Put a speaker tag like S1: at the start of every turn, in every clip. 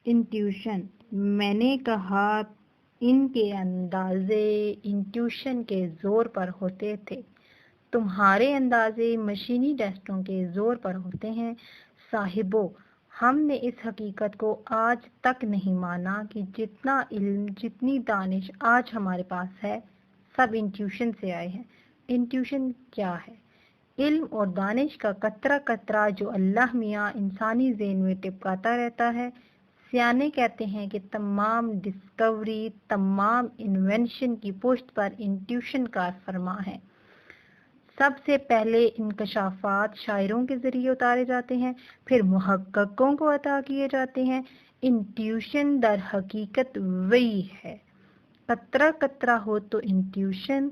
S1: Intuition, میں نے کہا ان کے اندازے انٹیوشن کے زور پر ہوتے تھے، تمہارے اندازے مشینی ٹیسٹوں کے زور پر ہوتے ہیں۔ صاحبو، ہم نے اس حقیقت کو آج تک نہیں مانا کہ جتنا علم، جتنی دانش آج ہمارے پاس ہے، سب انٹیوشن سے آئے ہیں۔ انٹیوشن کیا ہے؟ علم اور دانش کا قطرہ قطرہ جو اللہ میاں انسانی ذہن میں ٹپکاتا رہتا ہے۔ سیانے کہتے ہیں کہ تمام ڈسکوری، تمام انوینشن کی پشت پر انٹیوشن کار فرما ہے۔ سب سے پہلے انکشافات شاعروں کے ذریعے اتارے جاتے ہیں، پھر محققوں کو عطا کیے جاتے ہیں۔ انٹیوشن در حقیقت وہی ہے، قطرہ قطرہ ہو تو انٹیوشن،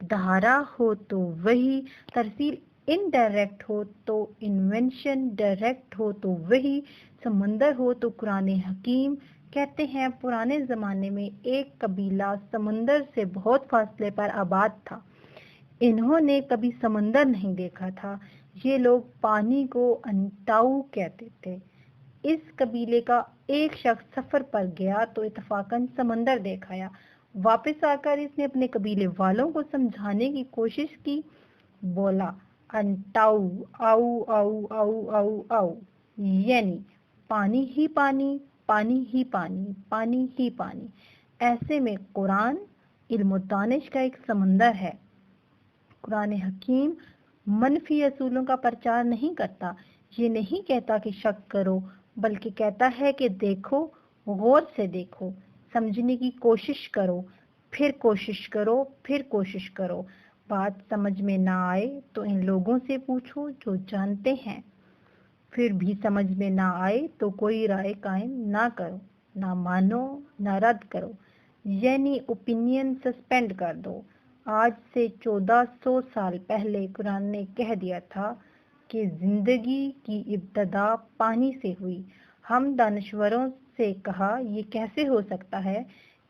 S1: دھارا ہو تو وہی، ترسیل انڈائریکٹ ہو تو انوینشن، ڈائریکٹ ہو تو وہی، سمندر ہو تو قرآن حکیم۔ کہتے ہیں پرانے زمانے میں ایک قبیلہ سمندر سے بہت فاصلے پر آباد تھا، انہوں نے کبھی سمندر نہیں دیکھا تھا، یہ لوگ پانی کو انٹاؤ کہتے تھے۔ اس قبیلے کا ایک شخص سفر پر گیا تو اتفاقاً سمندر دیکھ آیا، واپس آ کر اس نے اپنے قبیلے والوں کو سمجھانے کی کوشش کی، بولا انٹاؤ آؤ آؤ آؤ آؤ آؤ، یعنی پانی ہی پانی، پانی ہی پانی، پانی ہی پانی۔ ایسے میں قرآن علم و دانش کا ایک سمندر ہے۔ قرآن حکیم منفی اصولوں کا پرچار نہیں کرتا، یہ نہیں کہتا کہ شک کرو، بلکہ کہتا ہے کہ دیکھو، غور سے دیکھو، سمجھنے کی کوشش کرو، پھر کوشش کرو، پھر کوشش کرو۔ بات سمجھ میں نہ آئے تو ان لوگوں سے پوچھو جو جانتے ہیں، پھر بھی سمجھ میں نہ آئے تو کوئی رائے قائم نہ کرو، نہ مانو نہ رد کرو، یعنی اوپینین سسپینڈ کر دو۔ آج سے 1400 سال پہلے قرآن نے کہہ دیا تھا کہ زندگی کی ابتدا پانی سے ہوئی۔ ہم دانشوروں سے کہا یہ کیسے ہو سکتا ہے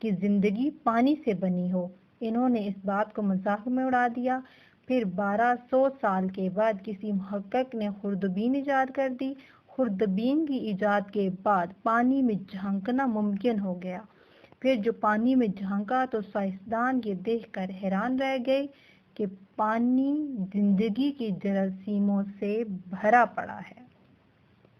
S1: کہ زندگی پانی سے بنی ہو؟ انہوں نے اس بات کو مذاق میں اڑا دیا۔ پھر 1200 سال کے بعد کسی محقق نے خوردبین ایجاد کر دی۔ خوردبین کی ایجاد کے بعد پانی میں جھانکنا ممکن ہو گیا۔ پھر جو پانی میں جھانکا تو سائنسدان یہ دیکھ کر حیران رہ گئے کہ پانی زندگی کی جراثیموں سے بھرا پڑا ہے۔